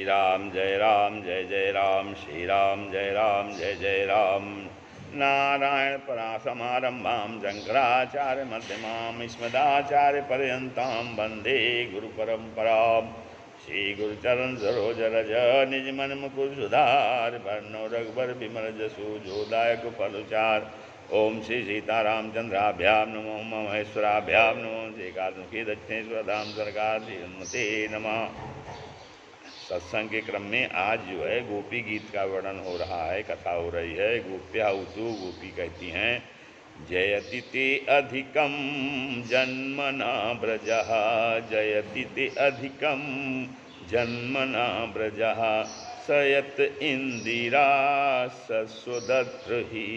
राम जय जय राम, श्री राम जय जय राम। नारायण परासमारंभां शंकराचार्य मध्यमां अस्मदाचार्य पर्यन्तां वन्दे गुरुपरम्परां। श्री गुरुचरण सरोज रज निज मन मुकुर सुधार, वर्णो रघुबर विमल जसु जो दायक फलचार। ओम श्री सीतारामचंद्राभ्यां नमो महेश्वराभ्यां नमो श्री कालमुखी दक्षिणेश्वर धाम सरकार श्री हनुमते नमः। सत्संग के क्रम में आज जो है गोपी गीत का वर्णन हो रहा है, कथा हो रही है। गोप्या उतु गोपी कहती हैं, जयति ते अधिकम जन्मना ब्रजः, जयति ते अधिकम जन्मना ब्रजः, सयत इंदिरा सस्वदत्र ही,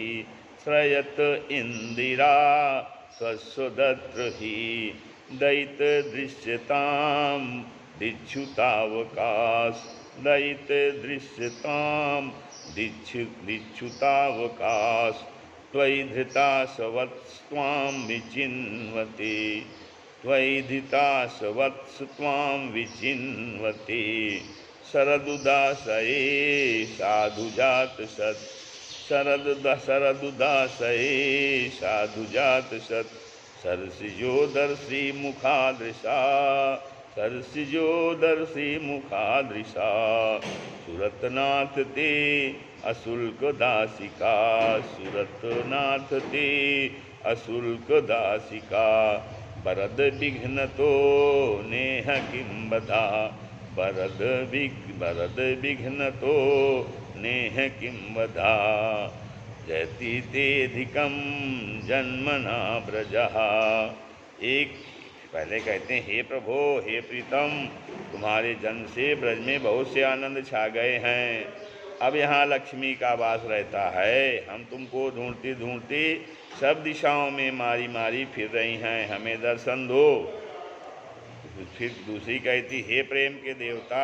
श्रयत इंदिरा सस्वदत्र ही, दैत दृश्यताम दिच्छुतावकाश, दैत दृश्यताम दिच्छुतावकाश, त्वयि धृता सवत्स्त्वां विचिन्वते, त्वयि धृता सवत्स्त्वां विचिन्वते, शरदुदासये साधुजात सत्, शरदुदासये साधुजात सत्, सरसिजोदर्शी मुखादृशा, सरसिजोदर्शी मुखादृशा, सुरतनाथ ते अशुल्क दासिका, सुरतनाथ ते अशुल्क दासिका, बरद विघ्न तो नेह किं बधा, बरद विघ्न तो नेह किं बधा, जयति तेऽधिकं जन्मना ब्रजः। एक पहले कहते हैं, हे प्रभो हे प्रीतम, तुम्हारे जन्म से ब्रज में बहुत से आनंद छा गए हैं। अब यहाँ लक्ष्मी का वास रहता है। हम तुमको ढूंढती ढूंढती सब दिशाओं में मारी मारी फिर रही हैं, हमें दर्शन दो। फिर दूसरी कहती, हे प्रेम के देवता,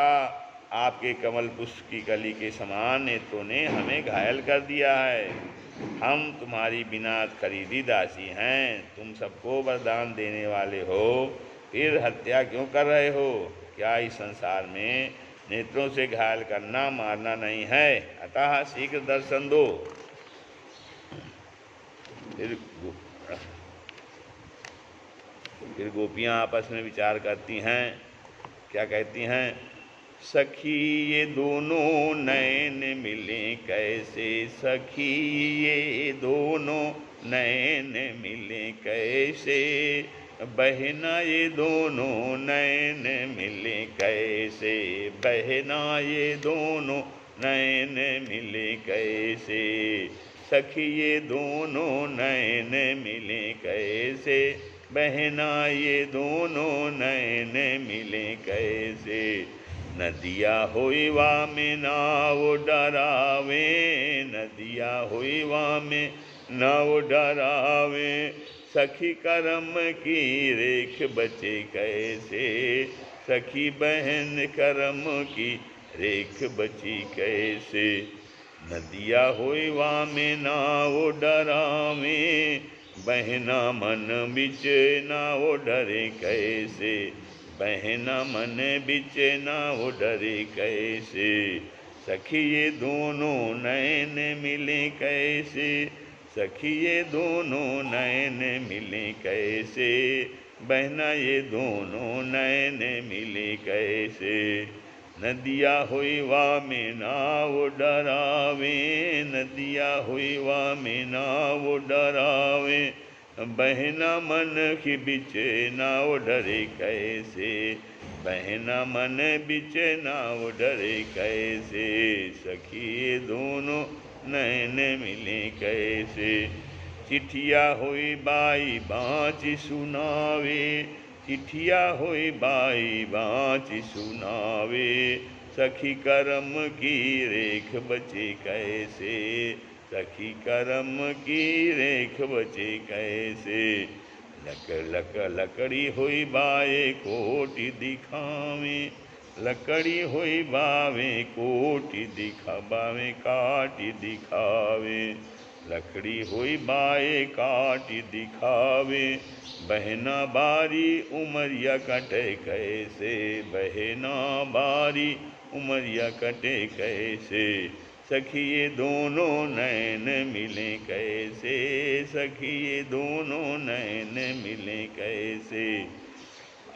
आपके कमल पुष्प की कली के समान नेत्रों ने हमें घायल कर दिया है। हम तुम्हारी बिना खरीदी दासी हैं, तुम सबको वरदान देने वाले हो, फिर हत्या क्यों कर रहे हो? क्या इस संसार में नेत्रों से घायल करना मारना नहीं है? अतः शीघ्र दर्शन दो। फिर गोपियाँ आपस में विचार करती हैं, क्या कहती हैं? सखी ये दोनों नैन मिले कैसे, सखी ये दोनों नैन मिले कैसे, बहना ये दोनों नैन मिले कैसे, बहना ये दोनों नैन मिले कैसे, सखी ये दोनों नैन मिले कैसे, बहना ये दोनों नैन मिले कैसे, नदिया होई वामे नाव डरावे, नदिया होई वामे नाव डरावे, सखी करम की रेख बचे कैसे, सखी बहन करम की रेख बची कैसे, नदिया होई वामे नाव डरावे, बहना मन बिच नाव डरे कैसे, बहना मन बिच नाव डरे कैसे, सखी ये दोनों नैन मिले कैसे, सखी ये दोनों नैन मिले कैसे, बहना ये दोनों नैन मिले कैसे, नदिया हुई वामे नाव डरावे, नदिया हुई वामे नाव डरावे, बहना मन की बिच नाव डरे कैसे, बहना मन बिच नाव डरे कैसे, सखी दोनों नैन मिले कैसे, चिट्ठिया हुई बाई बाँच सुनावे, चिट्ठिया हुई बाई बाँच सुनावे, सखी करम की रेख बचे कैसे, सखी करम की रेख बचे कैसे, लकड़ी हुई बाए कोटि दिखावे, लकड़ी हुई बावे कोटि बावे काटि दिखावे, लकड़ी हुई बाए काटि दिखावे, बहना बारी उमरिया कटे कैसे, बहना बारी उमरिया कटे कैसे, सखी ये दोनों नैन मिले कैसे, सखी ये दोनों नैन मिले कैसे।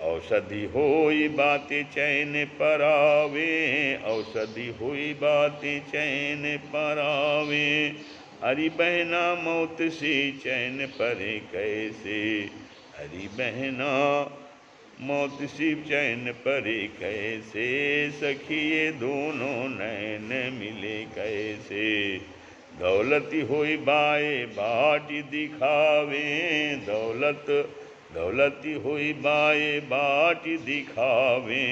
औषधि होई बातें चैन परावे, औषधि हुई बातें चैन परावे, हरि बहना मौत से चैन परे कैसे, हरि बहना मौत से चैन परे कैसे, सखी ये दोनों नैन मिले कैसे। दौलती होई बाए बाट दिखावे, दौलती हुई बाए बाट दिखावे,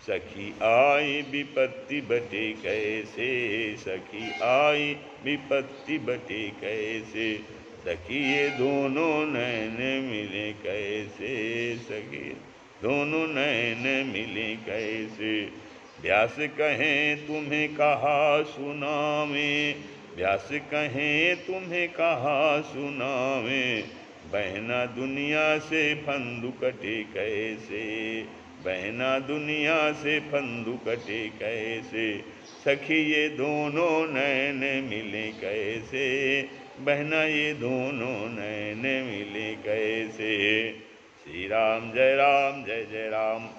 सखी आई विपत्ति बटे कैसे, सखी आई विपत्ति बटे कैसे, सखी ये दोनों नैन मिले कैसे, सखी दोनों नैन मिले कैसे। व्यास कहें तुम्हें कहा सुनावे, व्यास कहें तुम्हें कहा सुनावे, बहना दुनिया से फंदु कटे कैसे, बहना दुनिया से फंदु कटे कैसे, सखी ये दोनों नैन मिले कैसे, बहना ये दोनों नैन मिले कैसे। श्री राम जय राम जय जय राम।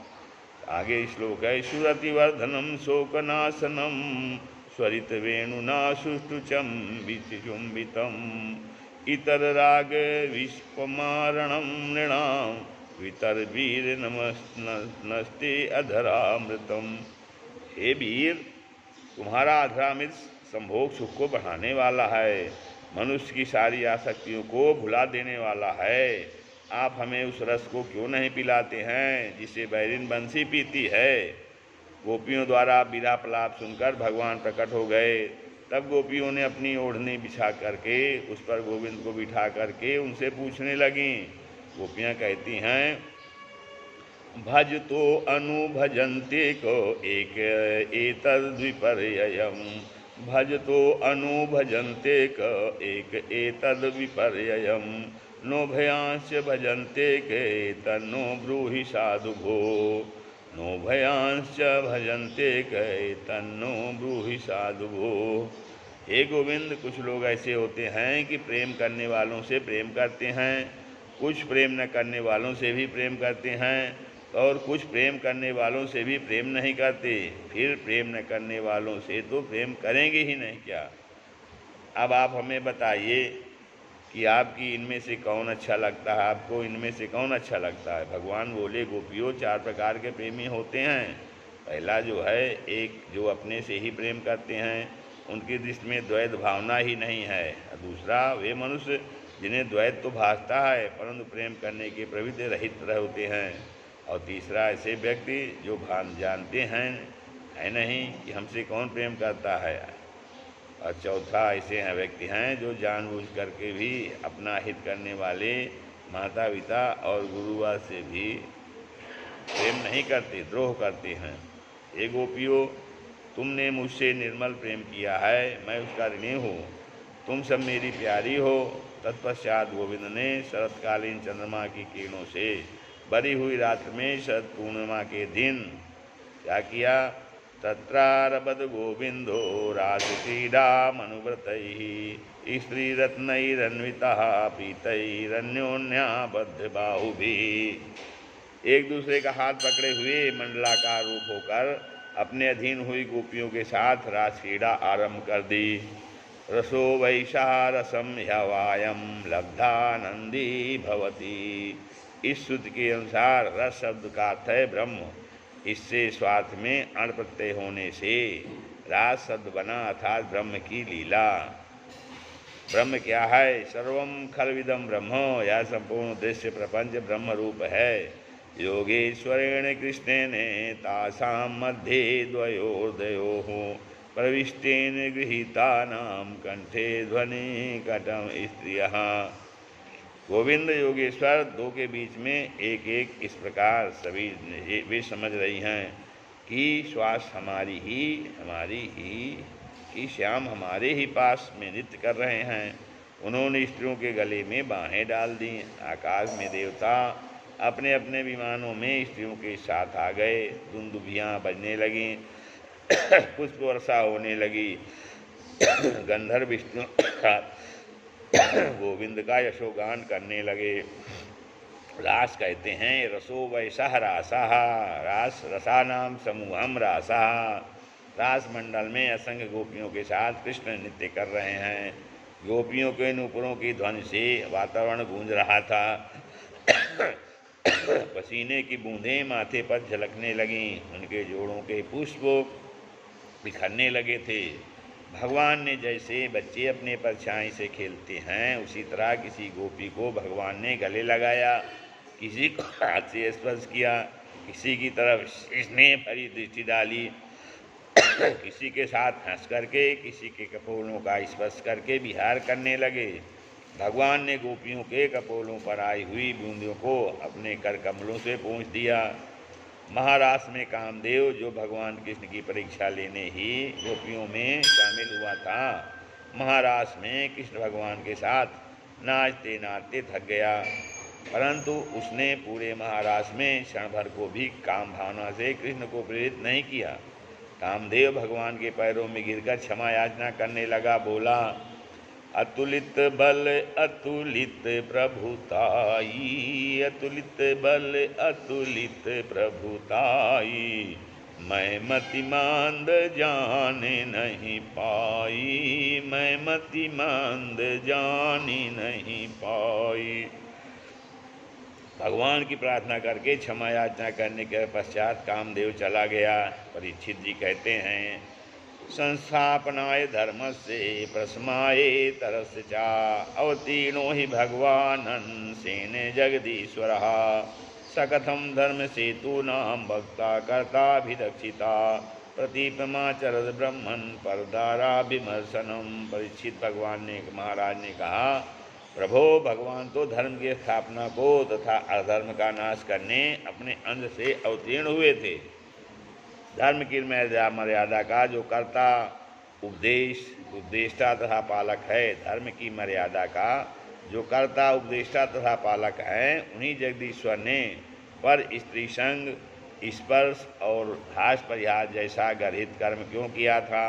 आगे श्लोक है। सुरतिवर्धनम शोकनाशनम स्वरित वेणुना सुष्टुचम विचुंबितम, इतर राग विस्पमारणम नृणाम, वितर वीर नमस्ते अधरामृतम। हे वीर, तुम्हारा अधरामृत संभोग सुख को बढ़ाने वाला है, मनुष्य की सारी आसक्तियों को भुला देने वाला है। आप हमें उस रस को क्यों नहीं पिलाते हैं जिसे बैरिन बंसी पीती है। गोपियों द्वारा बिरहा प्रलाप सुनकर भगवान प्रकट हो गए। तब गोपियों ने अपनी ओढ़नी बिछा करके उस पर गोविंद को बिठा करके उनसे पूछने लगीं। गोपियाँ कहती हैं, भज तो अनुभजन्ते को एक एतद्विपर्ययम्, भज तो अनुभजन्ते क एक एतद्विपर्ययम्, नो भयांश्च भजन्ते के तन्नो ब्रूहि साधु भो, नो भयांश्च भजन्ते के तन्नो ब्रूहि साधु भो। हे गोविंद, कुछ लोग ऐसे होते हैं कि प्रेम करने वालों से प्रेम करते हैं, कुछ प्रेम न करने वालों से भी प्रेम करते हैं, और कुछ प्रेम करने वालों से भी प्रेम नहीं करते। फिर प्रेम न करने वालों से तो प्रेम करेंगे ही नहीं क्या। अब आप हमें बताइए कि आपकी इनमें से कौन अच्छा लगता है, आपको इनमें से कौन अच्छा लगता है। भगवान बोले, गोपियों, 4 प्रकार के प्रेमी होते हैं। पहला जो है, एक जो अपने से ही प्रेम करते हैं, उनकी दृष्टि में द्वैत भावना ही नहीं है। दूसरा, वे मनुष्य जिन्हें द्वैत तो भासता है परंतु प्रेम करने के प्रवृत्ति रहित होते हैं। और तीसरा, ऐसे व्यक्ति जो जानते हैं है नहीं कि हमसे कौन प्रेम करता है। और चौथा, ऐसे हैं व्यक्ति हैं जो जानबूझ करके भी अपना हित करने वाले माता पिता और गुरुवार से भी प्रेम नहीं करते, द्रोह करते हैं। हे गोपियों, तुमने मुझसे निर्मल प्रेम किया है, मैं उसका ऋणी हूँ, तुम सब मेरी प्यारी हो। तत्पश्चात गोविंद ने शरतकालीन चंद्रमा की किरणों से भरी हुई रात्र में शरद पूर्णिमा के दिन क्या किया, तत्रारभत गोविंदो रासक्रीडामनुव्रतैः, स्त्रीरत्नैरन्वितः पीतैरन्योन्याबद्ध बाहुभिः। एक दूसरे का हाथ पकड़े हुए मंडलाकार रूप होकर अपने अधीन हुई गोपियों के साथ रासक्रीड़ा आरंभ कर दी। रसो वैशा रसम ह्यवायम लब्धानंदी भवती। इस सूत्र के अनुसार रस शब्द का अर्थ है ब्रह्म। इससे स्वार्थ में अण प्रत्यय होने से रास शब्द बना, अर्थात ब्रह्म की लीला। ब्रह्म क्या है, सर्वम खलविदम ब्रह्म, यह संपूर्ण दृश्य प्रपंच ब्रह्म रूप है। योगेश्वरेण कृष्णेन तासाम मध्ये द्वयोर्द्वयोः प्रविष्टेन गृहीतानां कंठे ध्वनि कटम स्त्रियः। गोविंद योगेश्वर दो के बीच में एक एक इस प्रकार सभी वे समझ रही हैं कि श्वास हमारी ही कि श्याम हमारे ही पास में नृत्य कर रहे हैं। उन्होंने स्त्रियों के गले में बाहें डाल दी। आकाश में देवता अपने अपने विमानों में स्त्रियों के साथ आ गए। दुंदुभियाँ बजने लगीं। पुष्प वर्षा होने लगी। गंधर्व विष्णु गोविंद का यशोगान करने लगे। रास कहते हैं रसो वैसह रासः, रास रसानाम समूहम रासः। रास मंडल में असंख्य गोपियों के साथ कृष्ण नृत्य कर रहे हैं। गोपियों के नूपुरों की ध्वनि से वातावरण गूंज रहा था। पसीने की बूंदें माथे पर झलकने लगीं। उनके जोड़ों के पुष्प बिखरने लगे थे। भगवान ने जैसे बच्चे अपने परछाई से खेलते हैं, उसी तरह किसी गोपी को भगवान ने गले लगाया, किसी को हाथ से स्पर्श किया, किसी की तरफ स्नेह भरी दृष्टि डाली, किसी के साथ हंस करके, किसी के कपोलों का स्पर्श करके विहार करने लगे। भगवान ने गोपियों के कपोलों पर आई हुई बूंदों को अपने कर कमलों से पोंछ दिया। महारास में कामदेव, जो भगवान कृष्ण की परीक्षा लेने ही गोपियों में शामिल हुआ था, महारास में कृष्ण भगवान के साथ नाचते नाचते थक गया, परंतु उसने पूरे महारास में क्षण भर को भी काम भावना से कृष्ण को प्रेरित नहीं किया। कामदेव भगवान के पैरों में गिरकर क्षमा याचना करने लगा। बोला, अतुलित बल अतुलित प्रभुताई, अतुलित बल अतुलित प्रभुताई, मैं मतिमंद जान नहीं पाई, मैं मतिमंद जान नहीं पाई। भगवान की प्रार्थना करके क्षमा याचना करने के पश्चात कामदेव चला गया। परीक्षित जी कहते हैं, संस्थापनाय धर्म से प्रसमाये तरस चा, अवतीर्णो ही भगवानन् सेन जगदीश्वर, सकथम धर्म सेतु नाम भक्ता कर्ताभिरक्षिता, प्रतीपमा चरद ब्रह्मन् परदारा विमर्शनम। परीक्षित भगवान ने महाराज ने कहा, प्रभो, भगवान तो धर्म की स्थापना को तथा अधर्म का नाश करने अपने अंश से अवतीर्ण हुए थे। धर्म की मर्यादा का जो कर्ता उपदेष्टा तथा पालक है, धर्म की मर्यादा का जो कर्ता उपदेष्टा तथा पालक है, उन्हीं जगदीश्वर ने पर स्त्री संग, स्पर्श और हास परिहास जैसा गर्हित कर्म क्यों किया था?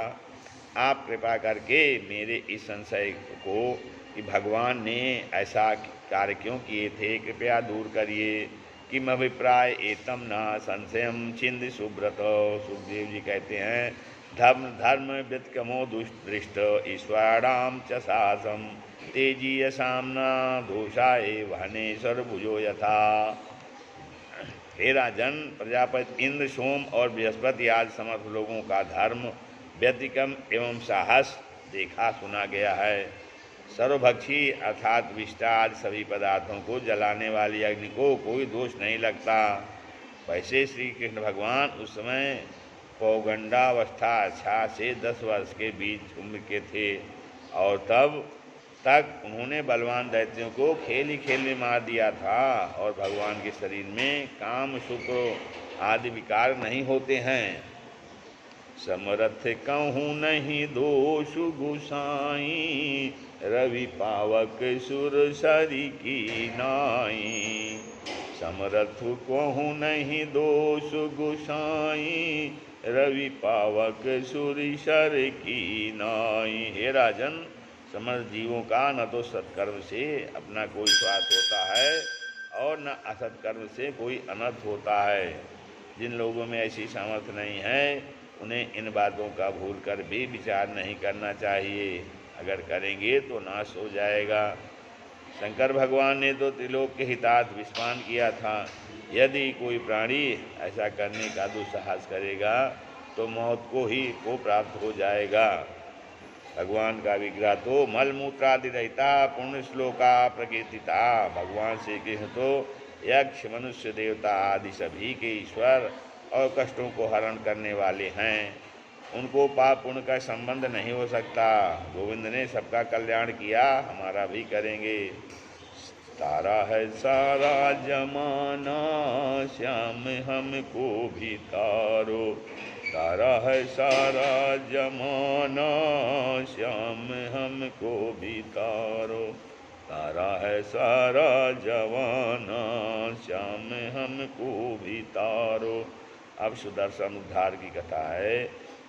आप कृपा करके मेरे इस संशय को कि भगवान ने ऐसा कार्य क्यों किए थे, कृपया दूर करिए। किम अभिप्राय एतम न संशयम छिंद सुब्रत। सुखदेव जी कहते हैं, धर्म व्यतकमो दुष्टृष्ट ईश्वराणाम च सासम, तेजीय सामना दोषाए वहने सर्वभुजो यथा। हे राजन, प्रजापति इंद्र, सोम और बृहस्पति आदि समर्थ लोगों का धर्म व्यतिक्रम एवं साहस देखा सुना गया है। सर्वभक्षी अर्थात विष्टा आदि सभी पदार्थों को जलाने वाली अग्नि को कोई दोष नहीं लगता। वैसे श्री कृष्ण भगवान उस समय पौगंडावस्था 6 से 10 वर्ष के बीच उम्र के थे, और तब तक उन्होंने बलवान दैत्यों को खेल ही खेल में मार दिया था, और भगवान के शरीर में काम सुख आदि विकार नहीं होते हैं। समरथ कहूँ नहीं दोष गुसाई, रवि पावक सुर सरी की नाई। समरथ कहूँ नहीं दोष गुसाई, रवि पावक सुर सर की नाई। हे राजन, समस्त जीवों का न तो सत्कर्म से अपना कोई स्वार्थ होता है और न असत्कर्म से कोई अनर्थ होता है। जिन लोगों में ऐसी सामर्थ्य नहीं है, उन्हें इन बातों का भूल कर भी विचार नहीं करना चाहिए। अगर करेंगे तो नाश हो जाएगा। शंकर भगवान ने तो त्रिलोक के हितार्थ विस्पान किया था। यदि कोई प्राणी ऐसा करने का दुस्साहस करेगा तो मौत को प्राप्त हो जाएगा। भगवान का विग्रह तो मलमूत्रादि रहता पुण्य श्लोका प्रकीर्तिता। भगवान श्री कृष्ण तो यक्ष, मनुष्य, देवता आदि सभी के ईश्वर और कष्टों को हरण करने वाले हैं। उनको पाप पुण्य का संबंध नहीं हो सकता। गोविंद ने सबका कल्याण किया, हमारा भी करेंगे। तारा है सारा जमाना, श्याम हमको भी तारो। तारा है सारा जमाना, श्याम हमको भी तारो। तारा है सारा जवाना, श्याम हमको भी तारो। अब सुदर्शन उद्धार की कथा है।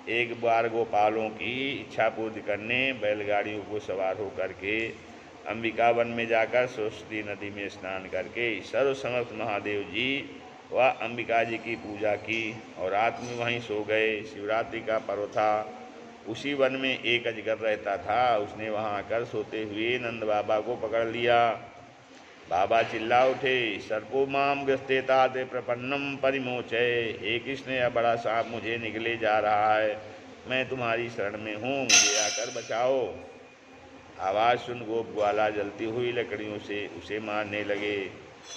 एक बार गोपालों की इच्छा पूर्ति करने बैलगाड़ियों को सवार होकर के अंबिका वन में जाकर सरस्वती नदी में स्नान करके सर्वसमर्थ महादेव जी व अंबिका जी की पूजा की और रात में वहीं सो गए। शिवरात्रि का पर्व था। उसी वन में एक अजगर रहता था। उसने वहां आकर सोते हुए नंद बाबा को पकड़ लिया। बाबा चिल्ला उठे, सर्पो माम ग्रस्तेता ते प्रपन्नम परिमोचय। हे कृष्ण, यह बड़ा सांप मुझे निगले जा रहा है, मैं तुम्हारी शरण में हूँ, मुझे आकर बचाओ। आवाज़ सुन गोप ग्वाला जलती हुई लकड़ियों से उसे मारने लगे,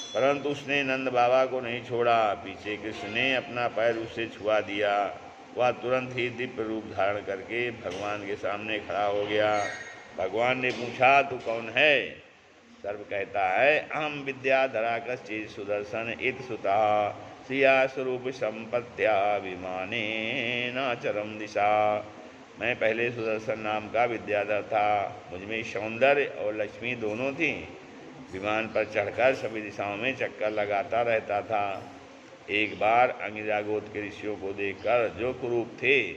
परंतु उसने नंद बाबा को नहीं छोड़ा। पीछे कृष्ण ने अपना पैर उसे छुआ दिया। वह तुरंत ही दिव्य रूप धारण करके भगवान के सामने खड़ा हो गया। भगवान ने पूछा, तू कौन है? सर्प कहता है, अहम विद्याधरा कश्चित् सुदर्शन इत सुता सिया स्वरूप संपत्त्या विमाने नाचरम दिशा। मैं पहले सुदर्शन नाम का विद्याधर था। मुझमें सौंदर्य और लक्ष्मी दोनों थी। विमान पर चढ़कर सभी दिशाओं में चक्कर लगाता रहता था। एक बार अंगिरा गोत्र के ऋषियों को देखकर जो कुरूप थे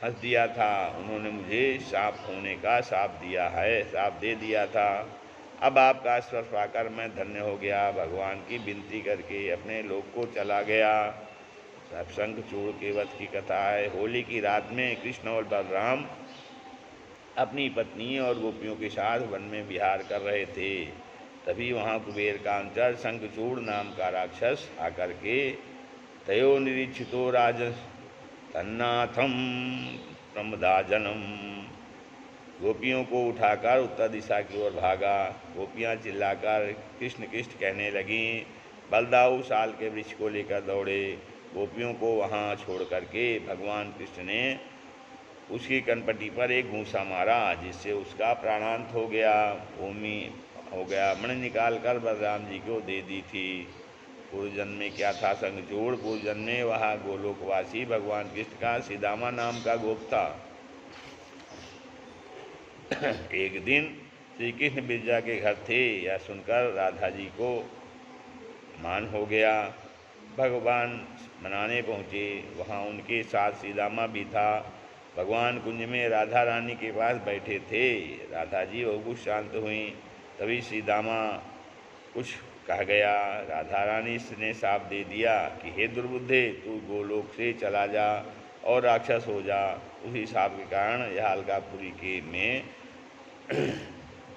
हंस दिया था। उन्होंने मुझे सांप होने का शाप दे दिया था। अब आपका स्पर्श पाकर मैं धन्य हो गया। भगवान की विनती करके अपने लोक को चला गया। सब शंखचूड़ के वध की कथा है। होली की रात में कृष्ण और बलराम अपनी पत्नी और गोपियों के साथ वन में विहार कर रहे थे। तभी वहाँ कुबेर का अनुचर शंखचूड़ नाम का राक्षस आकर के तयो निरीक्षितो राजन तन्नाथम प्रमदाजनम गोपियों को उठाकर उत्तर दिशा की ओर भागा। गोपियाँ चिल्लाकर कृष्ण कृष्ण कहने लगीं। बलदाऊ साल के वृक्ष को लेकर दौड़े। गोपियों को वहाँ छोड़ करके भगवान कृष्ण ने उसकी कनपटी पर एक घूंसा मारा, जिससे उसका प्राणांत हो गया। भूमि हो गया। मणि निकाल कर बलराम जी को दे दी थी। पूर्व जन्म में क्या था शंखचूड़? पूर्व जन्म में वहाँ गोलोकवासी भगवान कृष्ण का सीदामा नाम का गोप था। एक दिन श्री कृष्ण बिरजा के घर थे। यह सुनकर राधा जी को मान हो गया। भगवान मनाने पहुँचे। वहाँ उनके साथ सीदामा भी था। भगवान कुंज में राधा रानी के पास बैठे थे। राधा जी बहुत शांत हुई। तभी सीदामा कुछ कह गया। राधा रानी ने साफ दे दिया कि हे दुर्बुद्धे, तू गोलोक से चला जा और राक्षस हो जा। उसी शाप के कारण यह अलकापुरी के में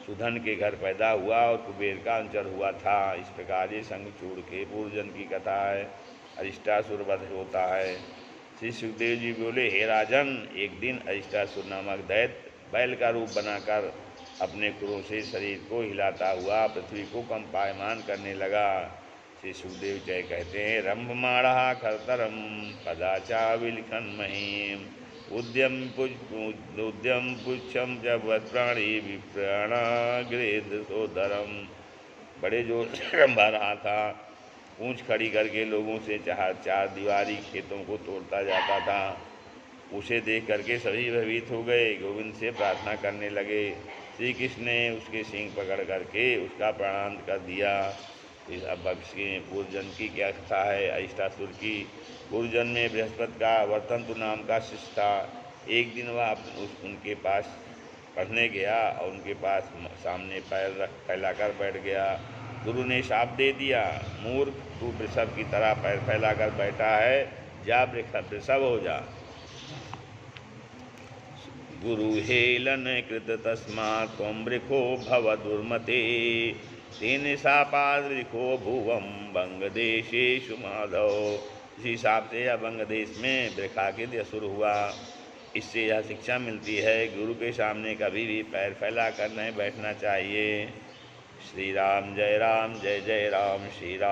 सुधन के घर पैदा हुआ और कुबेर का अनुचर हुआ था। इस प्रकार ये शंखचूड़ के पूर्वजन्म की कथा है। अरिष्टासुर वध होता है। श्री सुखदेव जी बोले, हे राजन, एक दिन अरिष्टासुर नामक दैत्य बैल का रूप बनाकर अपने क्रोध से शरीर को हिलाता हुआ पृथ्वी को कंपायमान करने लगा। श्री सुखदेव जय कहते हैं, रंभमाणः खरतरम पदाचा विलिखन महिम उद्यम पुच्छम जबत प्राणी विप्राणाग्रेद सोदरम। बड़े जोर से रंभा रहा था। पूंछ खड़ी करके लोगों से चार दीवारी खेतों को तोड़ता जाता था। उसे देख करके सभी भयभीत हो गए। गोविंद से प्रार्थना करने लगे। श्री कृष्ण ने उसके सींग पकड़ करके उसका प्राणांत कर दिया। अब इसके पूर्वजन्म की क्या कथा है? अरिष्टासुर की पूर्वजन्म में बृहस्पति का वर्तंतु नाम का शिष्य था। एक दिन वह उनके पास पढ़ने गया और उनके पास सामने पैर फैलाकर बैठ गया। गुरु ने शाप दे दिया, मूर्ख, तू वृषभ की तरह पैर फैलाकर बैठा है, जा वृषभ हो जा। गुरु हेलन कृत तस्मात् त्वं वृखो भव दुर्मते तेन शापाद् वृखो भुवं बंगदेशेषु माधव। इसी शाप से यह बंग देश में वृखाकृत असुर हुआ। इससे यह शिक्षा मिलती है, गुरु के सामने कभी भी पैर फैला कर नहीं बैठना चाहिए। श्री राम जय जय राम। श्री राम।